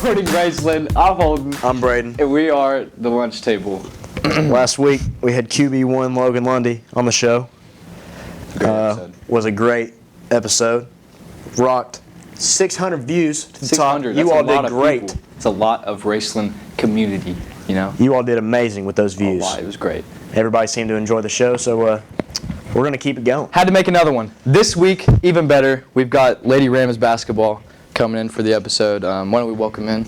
Supporting Graceland. I'm Holden. I'm Braden. And we are the lunch table. Last week we had QB1 Logan Lundy on the show. Was a great episode. Rocked 600 views to the top. You all did great. It's a lot of Graceland community, you know. You all did amazing with those views. A lot. It was great. Everybody seemed to enjoy the show, so we're going to keep it going. Had to make another one. This week, even better, we've got Lady Rams basketball coming in for the episode. Why don't we welcome in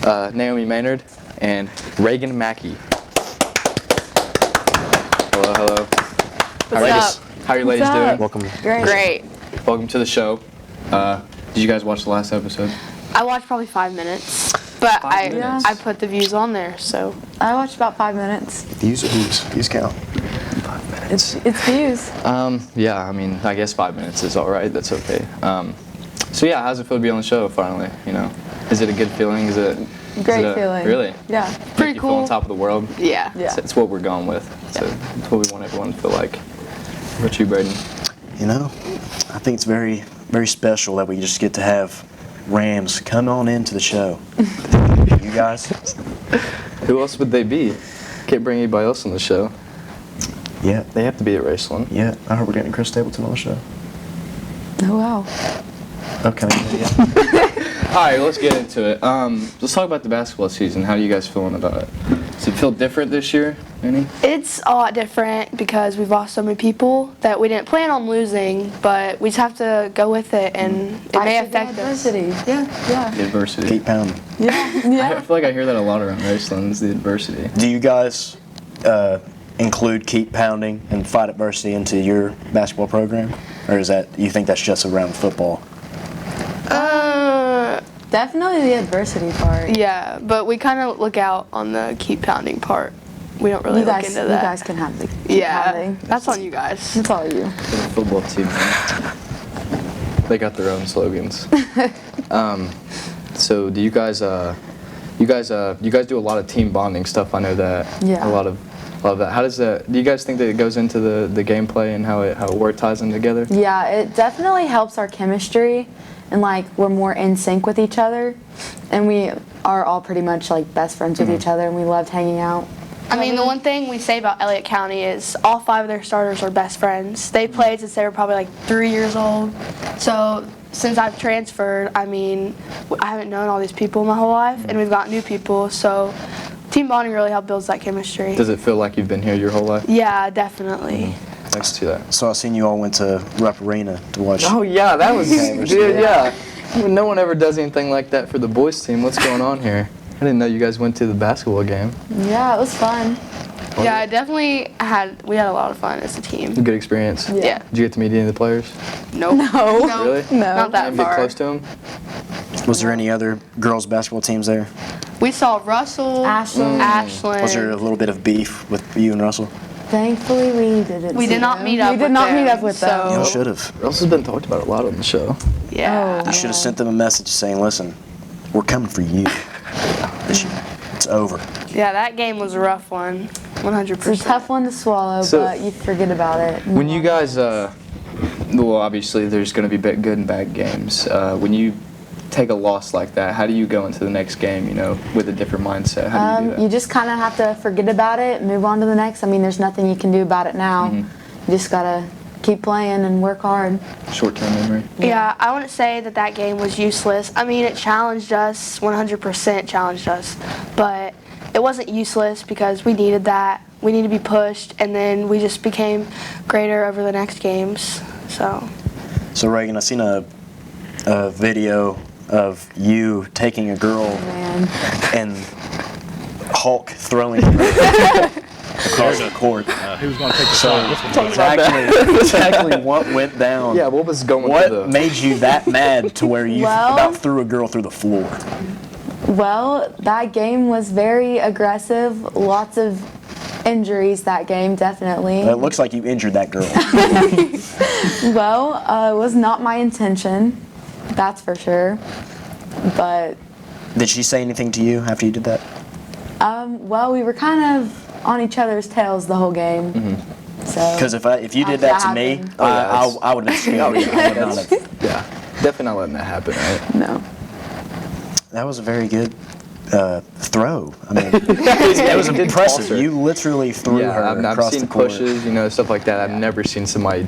Naomi Maynard and Reagan Mackie. Hello, hello. What's up? How are you ladies doing? Welcome. Great. Welcome to the show. Did you guys watch the last episode? I watched probably 5 minutes, but 5 minutes? I put the views on there, so. I watched about 5 minutes. Views or views? Views count. 5 minutes. It's views. Yeah, I mean, I guess 5 minutes is all right. That's okay. So yeah, how's it feel to be on the show finally? You know, is it a good feeling? Great feeling. Really? Yeah. Pretty Make you cool. feel on top of the world? Yeah. Yeah. It's what we're going with. So it's what we want everyone to feel like. What about you, Braden? You know, I think it's very, very special that we just get to have Rams come on into the show. You guys? Who else would they be? Can't bring anybody else on the show. Yeah. They have to be at Raceland. Yeah. I heard we're getting Chris Stapleton on the show. Oh, wow. Okay. Yeah. All right, let's get into it. Let's talk about the basketball season. How are you guys feeling about it? Does it feel different this year, Annie? It's a lot different because we've lost so many people that we didn't plan on losing, but we just have to go with it, and it may affect us. Adversity. Yeah. The adversity. Keep pounding. I feel like I hear that a lot around Raceland, is the adversity. Do you guys include keep pounding and fight adversity into your basketball program? Or is that, you think that's just around football? Definitely the adversity part. Yeah, but we kind of look out on the keep pounding part. We don't really look into that. You guys can have the keep pounding. That's on you guys. It's all you. The football team, man. They got their own slogans. So do you guys do a lot of team bonding stuff? I know that. Yeah. A lot of that. How does that? Do you guys think that it goes into the gameplay and how it work ties them together? Yeah, it definitely helps our chemistry, and like we're more in sync with each other, and we are all pretty much like best friends with each other, and we loved hanging out. I mean, the one thing we say about Elliott County is all 5 of their starters are best friends. They played since they were probably like 3 years old. So since I've transferred, I mean, I haven't known all these people my whole life, and we've got new people. So team bonding really helps build that chemistry. Does it feel like you've been here your whole life? Yeah, definitely. Thanks to that. So I seen you all went to Rupp Arena to watch. Oh yeah, that was Okay, dude. Yeah, no one ever does anything like that for the boys team. What's going on here? I didn't know you guys went to the basketball game. Yeah, it was fun. Yeah, we had a lot of fun as a team. Good experience. Yeah. Did you get to meet any of the players? Nope. No. Really? No. Not that Didn't get far. close to them? Was there any other girls basketball teams there? We saw Russell, Ashland. Ashland. Was there a little bit of beef with you and Russell? Thankfully, we didn't. We see did not them. meet up We did with not them, meet up with so- them. Y'all should have. Russell's been talked about a lot on the show. Yeah. You should have sent them a message saying, "Listen, we're coming for you. It's over." Yeah, that game was a rough one. 100%. It's a tough one to swallow, So- but you forget about it. When you guys, well, obviously there's going to be good and bad games. When you take a loss like that, how do you go into the next game, you know, with a different mindset? How do you do that? You just kind of have to forget about it, move on to the next. I mean, there's nothing you can do about it now. You just gotta keep playing and work hard. Short-term memory. Yeah, I wouldn't say that game was useless. I mean, it challenged us, 100% challenged us, but it wasn't useless because we needed that. We needed to be pushed, and then we just became greater over the next games. So Reagan, I seen a video of you taking a girl Man. and Hulk throwing her across the court. Who's going to take the shot? Exactly what went down. Yeah, what was going What through made you that mad to where you Well- about threw a girl through the floor? Well, that game was very aggressive. Lots of injuries that game, definitely. It looks like you injured that girl. Well, it was not my intention, that's for sure. But, Did she say anything to you after you did that? well, we were kind of on each other's tails the whole game. So. Because if you did that to me, happened. I would have been scared. I would not have. Yeah, definitely not letting that happen, right? No. That was a very good throw. I mean, that was impressive. You literally threw her across the court. I've seen pushes, stuff like that. I've never seen somebody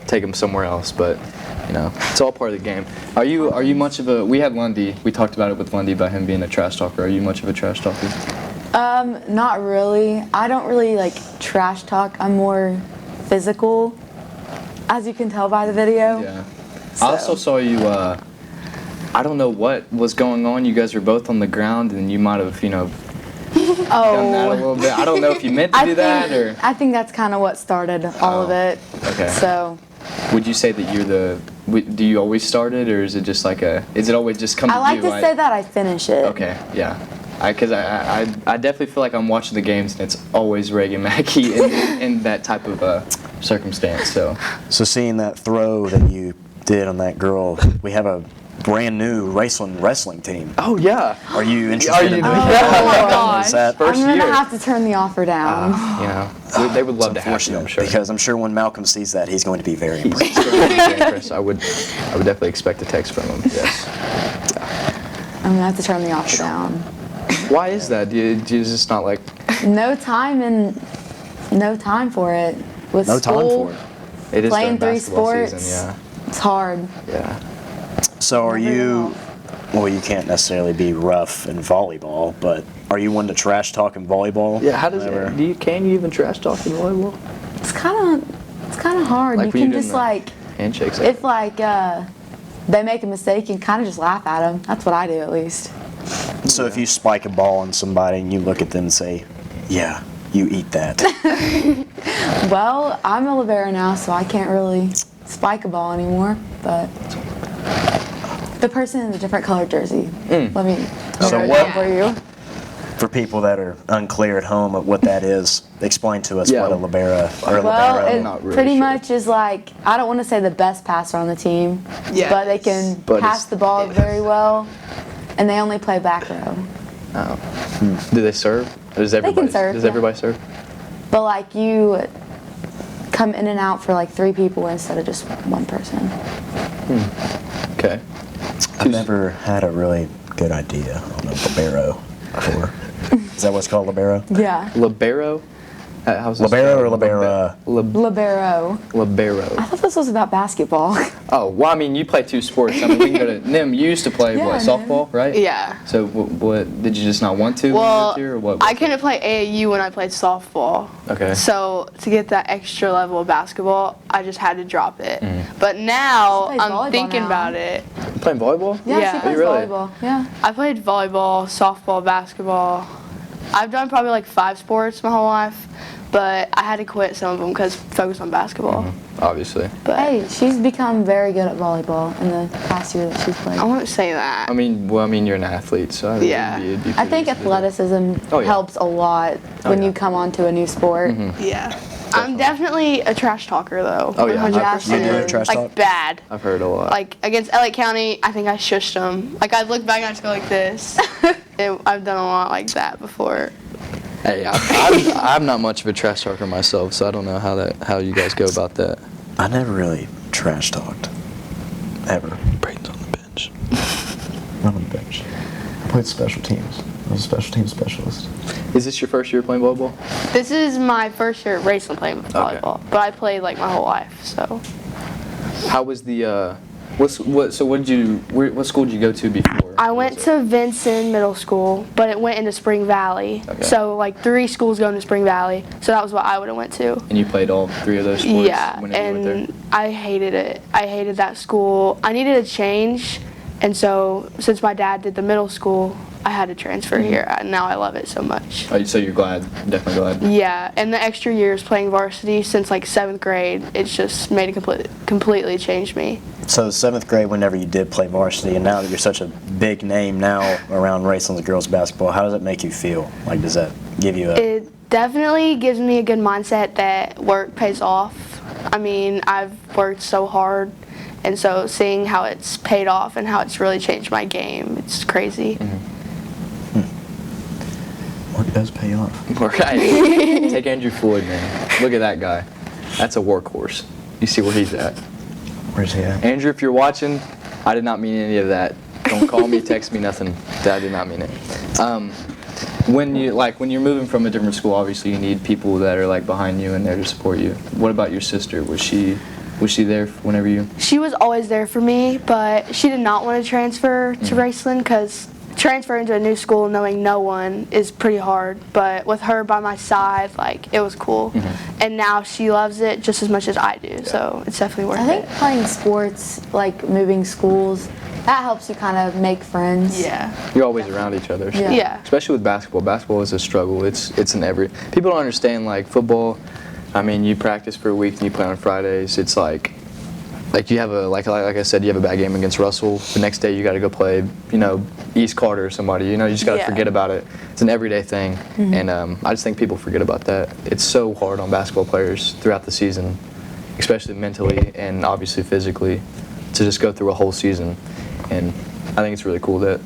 take them somewhere else, but it's all part of the game. Are you much of a? We had Lundy. We talked about it with Lundy about him being a trash talker. Are you much of a trash talker? Not really. I don't really like trash talk. I'm more physical, as you can tell by the video. Yeah. So. I also saw you. I don't know what was going on. You guys were both on the ground, and you might have, done that a little bit. I don't know if you meant to do that or. I think that's kind of what started all of it. Okay. So. Would you say that you're the? Do you always start it, or is it just like a? Is it always just come to you? I like to say that I finish it. Okay. Yeah. Because I definitely feel like I'm watching the games, and it's always Reagan, Mackie in that type of circumstance. So seeing that throw that you did on that girl, we have a brand new wrestling team. Oh yeah. Are you interested in doing that? Oh my gosh. Is that I'm gonna have to turn the offer down. They would love to have you, I'm sure. Because I'm sure when Malcolm sees that, he's going to be very impressed. I would definitely expect a text from him. Yes. I'm gonna have to turn the offer down. Why is that? Do you just not like? No time for it. With no school, time for it. It is playing 3 basketball sports. season, It's hard. Yeah. So are you? Well, you can't necessarily be rough in volleyball, but are you one to trash talk in volleyball? Yeah. How does it? Can you even trash talk in volleyball? It's kind of hard. Like you when can you're just doing handshakes. if they make a mistake, you can kind of just laugh at them. That's what I do at least. So if you spike a ball on somebody and you look at them and say, "Yeah, you eat that." Well, I'm a libero now, so I can't really spike a ball anymore. But the person in the different colored jersey, let me So narrow it down for you. For people that are unclear at home of what that is, explain to us what a libero or Well, libero. it not really pretty sure. much is like, I don't want to say the best passer on the team, but they can But pass the ball very well, and they only play back row. Oh. Do they serve? Or does everybody? serve, Does yeah. everybody serve? But like you come in and out for like 3 people instead of just one person. Okay. I've never had a really good idea on a libero before. Is that what's called libero? Yeah. Libero. How's this Libero spelled? or libero? Libero. Libero. I thought this was about basketball. Oh, well, I mean, you play 2 sports. I mean, we can go to Nim. You used to play Yeah, softball, right? Yeah. So, what did you just not want to? Well, or what? I couldn't play AAU when I played softball. Okay. So to get that extra level of basketball, I just had to drop it. But now She plays volleyball I'm thinking now. about it. You playing volleyball? Yeah, Yeah. she Are plays you really? volleyball. Yeah. I played volleyball, softball, basketball. I've done probably like 5 sports my whole life, but I had to quit some of them because focus on basketball. Obviously. But Hey, she's become very good at volleyball in the past year that she's played. I wouldn't say that. I mean, you're an athlete, so Yeah. it'd be I think pretty easy to do. athleticism Oh, yeah. helps a lot when yeah. you come onto a new sport. Yeah. I'm definitely a trash talker though. Oh, yeah. 100%. You do trash like talk? bad. I've heard a lot. Like against LA County, I think I shushed them. Like I look back and I just go like this. I've done a lot like that before. Hey, I'm not much of a trash talker myself, so I don't know how you guys go about that. I never really trash talked. Ever. Braden's on the bench. Not on the bench. I played special teams. I was a special teams specialist. Is this your first year playing volleyball? This is my first year at Racing playing volleyball, but I played like my whole life. So How was the what school did you go to before? I went to Vinson Middle School, but it went into Spring Valley. Okay. So like 3 schools go into Spring Valley. So that was what I would have went to. And you played all 3 of those sports Yeah, whenever you went and I hated it. I hated that school. I needed a change, and so since my dad did the middle school, I had to transfer here, and now I love it so much. there? Oh, so you're glad, definitely glad. Yeah, and the extra years playing varsity since like 7th grade, it's just made it completely changed me. So 7th grade, whenever you did play varsity, and now that you're such a big name now around Raceland's girls basketball, how does it make you feel? Like, does that give you a... It definitely gives me a good mindset that work pays off. I mean, I've worked so hard, and so seeing how it's paid off and how it's really changed my game, it's crazy. Work does pay off. Right. Take Andrew Floyd, man. Look at that guy. That's a workhorse. You see where he's at. Where's he at? Andrew, if you're watching, I did not mean any of that. Don't call me, text me, nothing. I did not mean it. When you're moving from a different school, obviously you need people that are like behind you and there to support you. What about your sister? Was she there whenever you? She was always there for me, but she did not want to transfer to Raceland because transferring to a new school knowing no one is pretty hard. But with her by my side, like, it was cool. And now she loves it just as much as I do, so it's definitely worth it. I think playing sports, like moving schools, that helps you kind of make friends. Yeah. You're always around each other. So. Yeah. Especially with basketball. Basketball is a struggle. It's in every. People don't understand, like, football. I mean, you practice for a week and you play on Fridays. It's like you have a like I said, you have a bad game against Russell. The next day you got to go play, East Carter or somebody. You just got to forget about it. It's an everyday thing, and I just think people forget about that. It's so hard on basketball players throughout the season, especially mentally and obviously physically, to just go through a whole season. And I think it's really cool that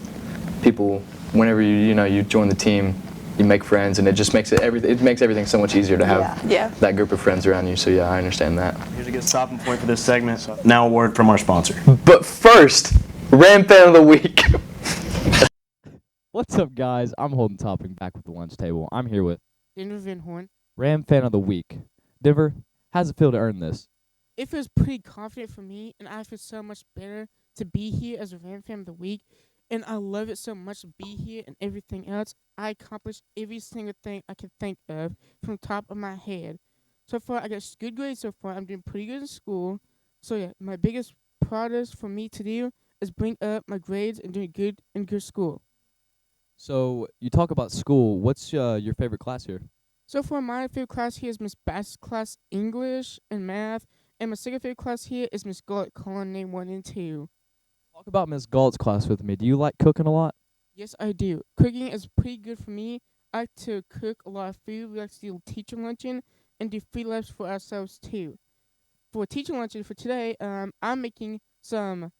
people, whenever you join the team, you make friends, and it just makes everything so much easier to have that group of friends around you. So yeah, I understand that. Here's a good stopping point for this segment. Now a word from our sponsor. But first, Ram Fan of the Week. What's up, guys? I'm Holden Topping, back with the lunch table. I'm here with Denver Van Horn. Ram Fan of the Week. Denver, how's it feel to earn this? It feels pretty confident for me, and I feel so much better to be here as a Ram Fan of the Week. And I love it so much to be here and everything else. I accomplished every single thing I could think of from the top of my head. So far, I got good grades so far. I'm doing pretty good in school. So yeah, my biggest project for me to do is bring up my grades and doing good in good school. So you talk about school. What's your favorite class here? So far, my favorite class here is Miss Bass's class, English and Math. And my second favorite class here is Miss Galt, Culinary 1 and 2. Talk about Miss Galt's class with me. Do you like cooking a lot? Yes, I do. Cooking is pretty good for me. I like to cook a lot of food. We like to do teacher luncheon and do free labs for ourselves too. For teacher luncheon for today, I'm making some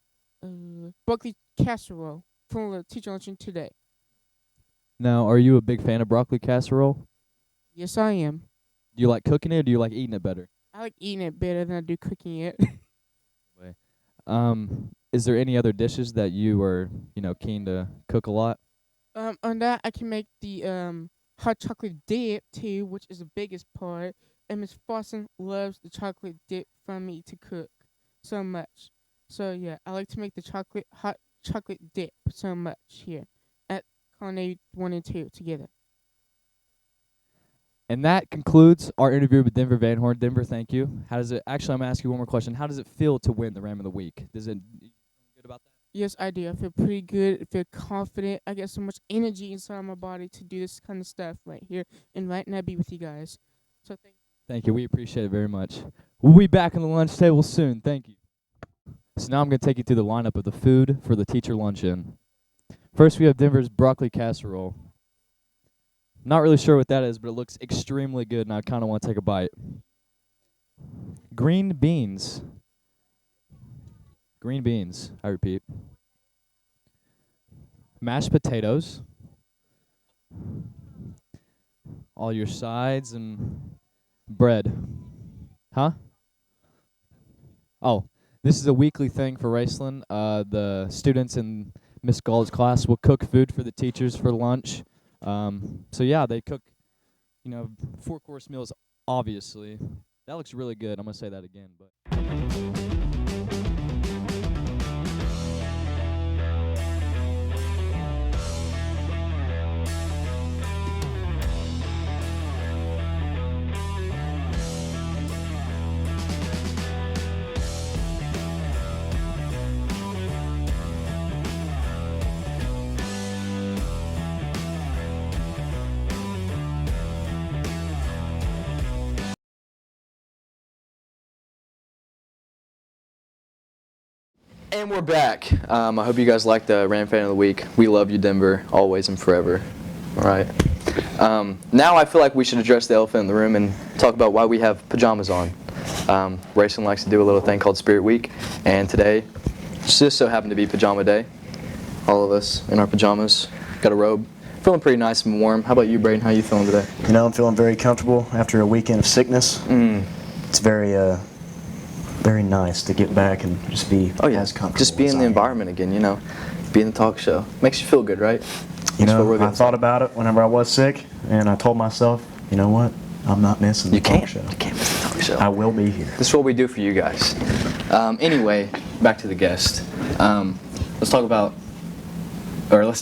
broccoli casserole for the teacher luncheon today. Now, are you a big fan of broccoli casserole? Yes, I am. Do you like cooking it or do you like eating it better? I like eating it better than I do cooking it. Is there any other dishes that you are, keen to cook a lot? On that, I can make the hot chocolate dip too, which is the biggest part. And Miss Fawson loves the chocolate dip from me to cook so much. So yeah, I like to make the hot chocolate dip so much here at Culinary 1 and 2 together. And that concludes our interview with Denver Van Horn. Denver, thank you. How does it? Actually, I'm gonna ask you one more question. How does it feel to win the Ram of the Week? Does it feel good about that? Yes, I do. I feel pretty good. I feel confident. I get so much energy inside my body to do this kind of stuff right here and right now be with you guys. So Thank you. We appreciate it very much. We'll be back on the lunch table soon. Thank you. So now I'm going to take you through the lineup of the food for the teacher luncheon. First, we have Denver's broccoli casserole. Not really sure what that is, but it looks extremely good, and I kind of want to take a bite. Green beans. Green beans, I repeat. Mashed potatoes. All your sides and bread. Huh? Oh, this is a weekly thing for Raceland. The students in Miss Galt's class will cook food for the teachers for lunch. So yeah, they cook, 4-course meals, obviously. That looks really good. I'm going to say that again, but. And we're back. I hope you guys liked the Ram Fan of the Week. We love you, Denver, always and forever. All right. Now I feel like we should address the elephant in the room and talk about why we have pajamas on. Rayson likes to do a little thing called Spirit Week, and today just so happened to be pajama day. All of us in our pajamas, got a robe. Feeling pretty nice and warm. How about you, Braden? How you feeling today? I'm feeling very comfortable after a weekend of sickness. It's very very nice to get back and just be as comfortable. Just be as in the I am. environment again, you know. Be in the talk show. Makes you feel good, right? You That's what know, we're I gonna thought about it whenever I was sick, and I told myself, you know what? I'm not missing the talk show. You can't miss the talk show. I will be here. This is what we do for you guys. Anyway, back to the guest. Let's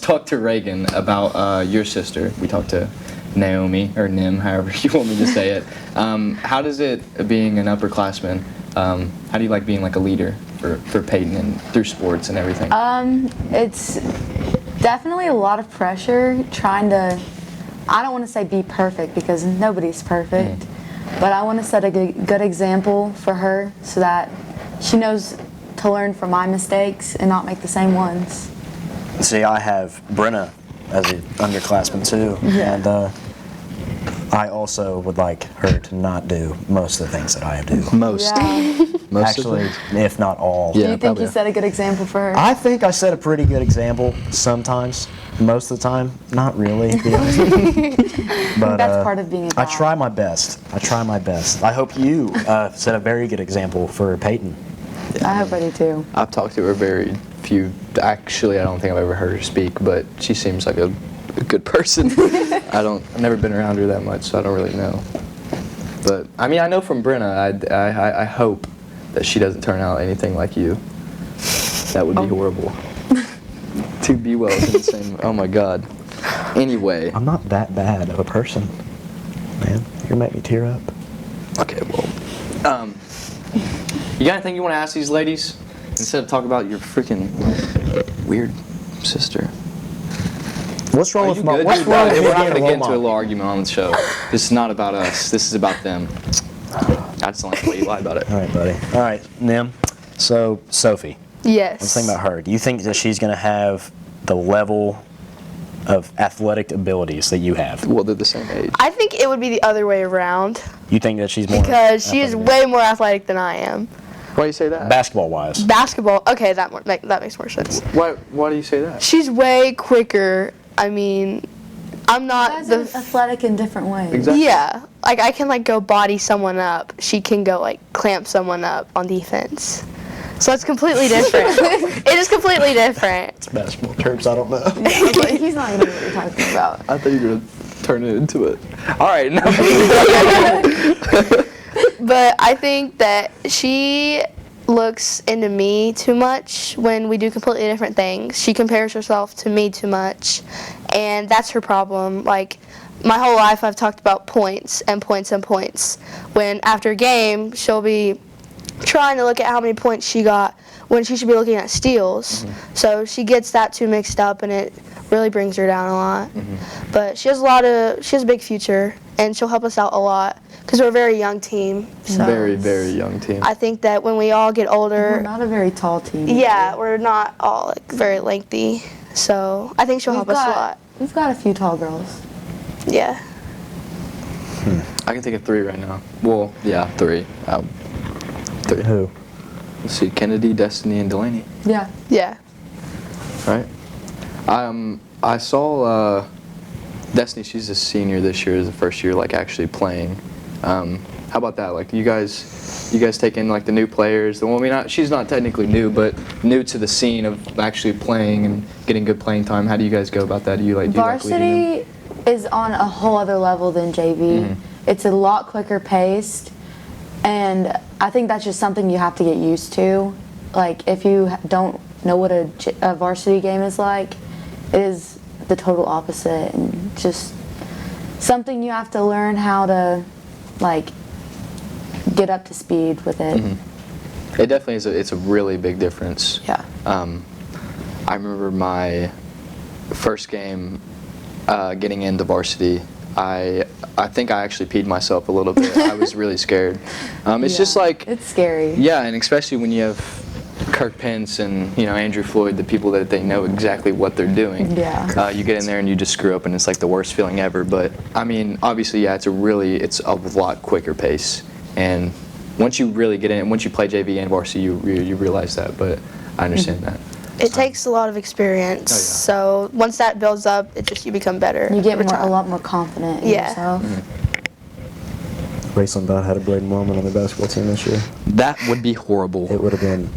talk to Reagan about your sister. We talked to Naomi, or Nim, however you want me to say it. How does it, being an upperclassman, how do you like being like a leader for Peyton and through sports and everything? It's definitely a lot of pressure trying to, I don't want to say be perfect because nobody's perfect, but I want to set a good example for her so that she knows to learn from my mistakes and not make the same ones. See, I have Brenna as an underclassman too, and I also would like her to not do most of the things that I do. Most. Yeah. Most Actually, if not all. Do Yeah, you think probably. you set a good example for her? I think I set a pretty good example sometimes. Most of the time, not really. To be honest. But That's part of being a I dad. try my best. I hope you set a very good example for Peyton. I hope I do too. I've talked to her very few. Actually, I don't think I've ever heard her speak, but she seems like a good person. I've never been around her that much, so I don't really know. But I mean, I know from Brenna. I hope that she doesn't turn out anything like you. That would be horrible. Two B-Wells in the same. Oh my God. Anyway. I'm not that bad of a person, man. You're gonna make me tear up. Okay. Well. You got anything you want to ask these ladies instead of talking about your freaking weird sister? What's wrong Are with you my? good? What's Dude, wrong with we're me not being going to a get role into a model? little argument on the show. This is not about us. This is about them. I just don't like the way you lie about it. All right, buddy. All right, Nim. So Sophie, Yes. let's think about her. Do you think that she's gonna have the level of athletic abilities that you have? Well, they're the same age. I think it would be the other way around You think that she's more because she is athletic? way more athletic than I am. Why do you say that? Basketball-wise. Basketball, okay, that makes more sense. Why do you say that? She's way quicker. I mean, I'm You not guys the. are athletic in different ways. Exactly. Yeah, like I can like go body someone up. She can go like clamp someone up on defense. So it's completely different. It is completely different. Basketball terms, I don't know. But he's not gonna know what you're talking about. I thought you were going to turn it into it. All right. No. But I think that she looks into me too much when we do completely different things. She compares herself to me too much, and that's her problem. Like, my whole life I've talked about points and points and points. When after a game, she'll be trying to look at how many points she got when she should be looking at steals. So she gets that too mixed up, and it really brings her down a lot. But she has a big future, and she'll help us out a lot because we're a very young team. So Very, very young team. I think that when we all get We're older, not a very tall team. yeah, we're not all like very lengthy. So I think she'll help us a lot. We've got a few tall girls. Yeah. I can think of 3 right now. Well, yeah, 3. 3. Who? Let's see, Kennedy, Destiny, and Delaney. Yeah. Yeah. Right. I saw Destiny. She's a senior this year. Is the first year like actually playing. How about that? Like you guys take in like the new players. Well, I mean, she's not technically new, but new to the scene of actually playing and getting good playing time. How do you guys go about that? Do you like leading them? Varsity is on a whole other level than JV. It's a lot quicker paced, and I think that's just something you have to get used to. Like if you don't know what a varsity game is like, it is the total opposite, and just something you have to learn how to like get up to speed with it. It definitely is. It's a really big difference. Yeah. I remember my first game getting into varsity. I think I actually peed myself a little bit. I was really scared. It's just like It's scary. yeah, and especially when you have Kirk Pence and Andrew Floyd, the people that they know exactly what they're doing. Yeah. You get in there and you just screw up, and it's like the worst feeling ever. But I mean, obviously, yeah, it's a lot quicker pace. And once you really get in, once you play JV and varsity, you realize that. But I understand that. It takes a lot of experience. Oh, yeah. So once that builds up, you become better. You get over a time. lot more confident in Yeah. yourself. Raceland Ballin had a Braden Wellman on the basketball team this year. That would be horrible. It would have been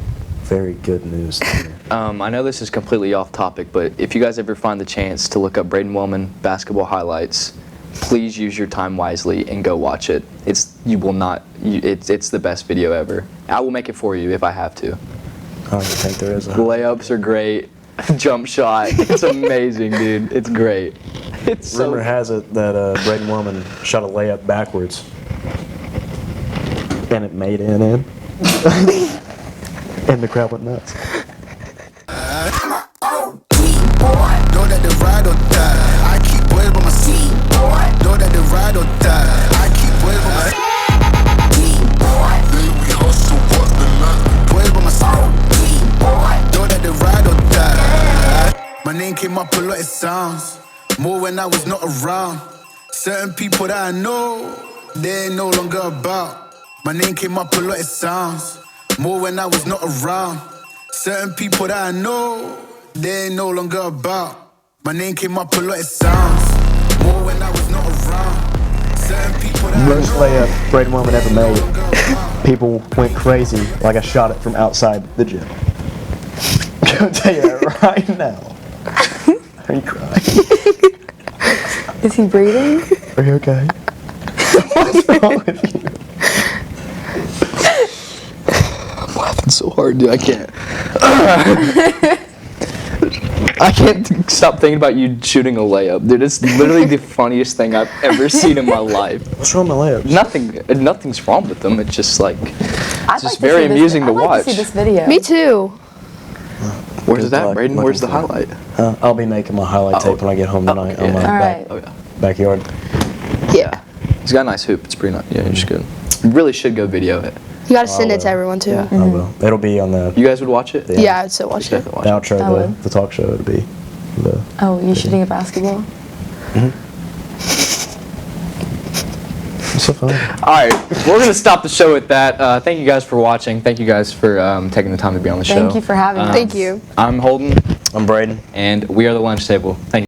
very good news to me. I know this is completely off topic, but if you guys ever find the chance to look up Braden Wellman basketball highlights, please use your time wisely and go watch it. It's the best video ever. I will make it for you if I have to. I don't even think there is a... The layups are great. Jump shot. It's amazing, dude. It's great. It's so... Rumor has it that Braden Wellman shot a layup backwards. And it made in. And the crowd went nuts. My name came up a lot of sounds, more when I was not around. Certain people that I know, they ain't no longer about. My name came up a lot of sounds, more when I was not around. Certain people that I know, they ain't no longer about. My name came up a lot of sounds, more when I was not around. Certain people that Worst layup Braden Wellman ever made. People went crazy like I shot it from outside the gym. I'll tell you that right now. Are you crying? Is he breathing? Are you okay? What's wrong with you? I'm laughing so hard, dude. I can't. I can't stop thinking about you shooting a layup, dude. It's literally the funniest thing I've ever seen in my life. What's wrong with my layups? Nothing's wrong with them. It's just like, I'd just very amusing to watch. I'd like to see this video. Me too. Where's that, Braden? Where's the highlight? I'll be making my highlight tape when I get home tonight on my Alright. backyard. Yeah. He's got a nice hoop. It's pretty nice. Yeah, he's good. You really should go video it. You gotta send it to everyone too. Yeah, I will. It'll be on the You guys would watch it? Yeah, I'd still watch it. Definitely the watch it. outro, I would. the talk show. It'll be the... Oh, you shooting a basketball? It's so fun. All right, we're gonna stop the show with that. Thank you guys for watching. Thank you guys for taking the time to be on the show. Thank you for having me. Thank you. I'm Holden, I'm Braden. and we are the Lunch Table. Thank you.